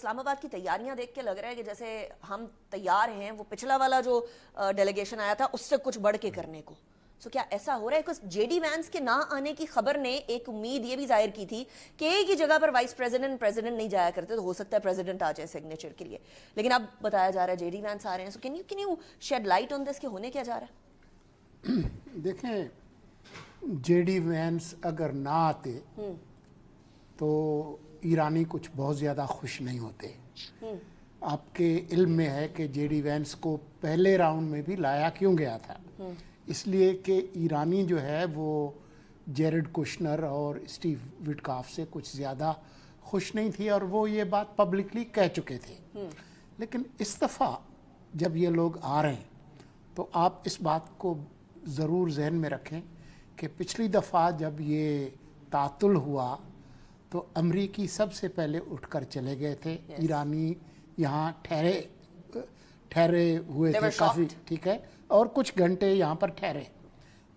اسلام آباد کی تیاریاں دیکھ کے لگ رہا ہے کہ جیسے ہم تیار ہیں وہ پچھلا والا جو ڈیلیگیشن آیا تھا اس سے کچھ بڑھ کے کرنے کو. سو کیا ایسا ہو رہا ہے؟ because جے ڈی وینس کے نہ آنے کی خبر نے ایک امید یہ بھی ظاہر کی تھی کہ ایک ہی جگہ پر وائس پریزیڈنٹ نہیں جایا کرتے تو ہو سکتا ہے پریزیڈنٹ آ جائے سگنیچر کے لیے, لیکن اب بتایا جا رہا ہے جے ڈی وینس آ رہے ہیں. So can you shed light on this کہ ہونے کیا جا رہا ہے؟ دیکھیں, جے ڈی وینس اگر نہ آتے تو ایرانی کچھ بہت زیادہ خوش نہیں ہوتے. آپ کے علم میں ہے کہ جے ڈی وینس کو پہلے راؤنڈ میں بھی لایا کیوں گیا تھا؟ اس لیے کہ ایرانی جو ہے وہ جیرڈ کوشنر اور اسٹیو وٹکاف سے کچھ زیادہ خوش نہیں تھی, اور وہ یہ بات پبلکلی کہہ چکے تھے. لیکن اس دفعہ جب یہ لوگ آ رہے ہیں تو آپ اس بات کو ضرور ذہن میں رکھیں کہ پچھلی دفعہ جب یہ تعطل ہوا تو امریکی سب سے پہلے اٹھ کر چلے گئے تھے. ایرانی یہاں ٹھہرے ہوئے تھے کافی, ٹھیک ہے, اور کچھ گھنٹے یہاں پر ٹھہرے.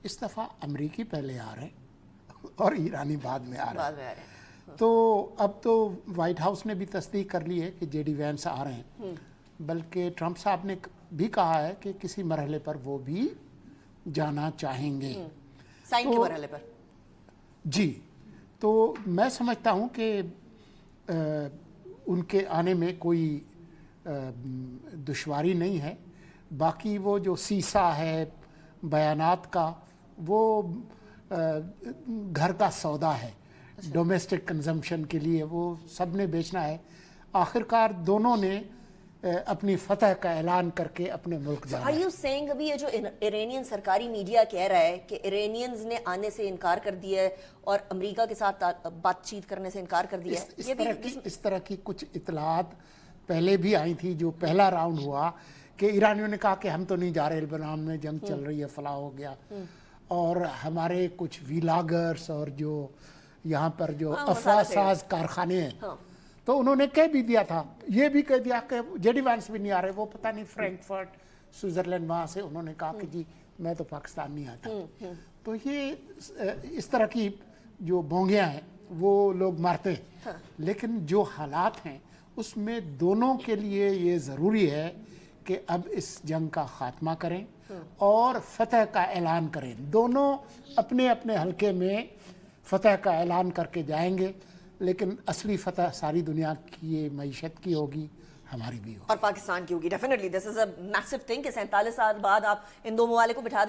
اس دفعہ امریکی پہلے آ رہے ہیں اور ایرانی بعد میں آ رہے ہیں. تو اب تو وائٹ ہاؤس نے بھی تصدیق کر لی ہے کہ جے ڈی وینس آ رہے ہیں, بلکہ ٹرمپ صاحب نے بھی کہا ہے کہ کسی مرحلے پر وہ بھی جانا چاہیں گے. سائن کے مرحلے پر جی. تو میں سمجھتا ہوں کہ ان کے آنے میں کوئی دشواری نہیں ہے. باقی وہ جو سیسا ہے بیانات کا, وہ گھر کا سودا ہے, ڈومیسٹک کنزمپشن کے لیے وہ سب نے بیچنا ہے. آخرکار دونوں نے اپنی فتح کا اعلان کر کے اپنے ملک جانا ہے. Are you saying ابھی یہ جو ایرانین سرکاری میڈیا کہہ رہا ہے کہ ایرانینز نے آنے سے انکار کر دیا ہے اور امریکہ کے ساتھ بات چیت کرنے سے انکار کر دیا ہے, اس طرح کی کچھ اطلاعات پہلے بھی آئی تھی جو پہلا راؤنڈ ہوا کہ ایرانیوں نے کہا کہ ہم تو نہیں جا رہے, لبنان میں جنگ چل رہی ہے, فلاں ہو گیا. اور ہمارے کچھ ویلاگرز اور جو یہاں پر جو افواہ ساز کارخانے ہیں تو انہوں نے کہہ بھی دیا تھا, یہ بھی کہہ دیا کہ جے ڈی وینس بھی نہیں آ رہے. وہ پتہ نہیں فرینکفرٹ سوئٹزرلینڈ وہاں سے انہوں نے کہا کہ جی میں تو پاکستان نہیں آتا. تو یہ اس طرح کی جو بونگیاں ہیں وہ لوگ مارتے ہیں. لیکن جو حالات ہیں اس میں دونوں کے لیے یہ ضروری ہے کہ اب اس جنگ کا خاتمہ کریں اور فتح کا اعلان کریں. دونوں اپنے اپنے حلقے میں فتح کا اعلان کر کے جائیں گے, لیکن اصلی فتح ساری دنیا کی معیشت کی ہوگی, ہماری بھی ہوگی اور پاکستان کی ہوگی. Definitely this is a Meesho thing کہ 47 سال بعد آپ ان دو ممالک کو بٹھا دیں.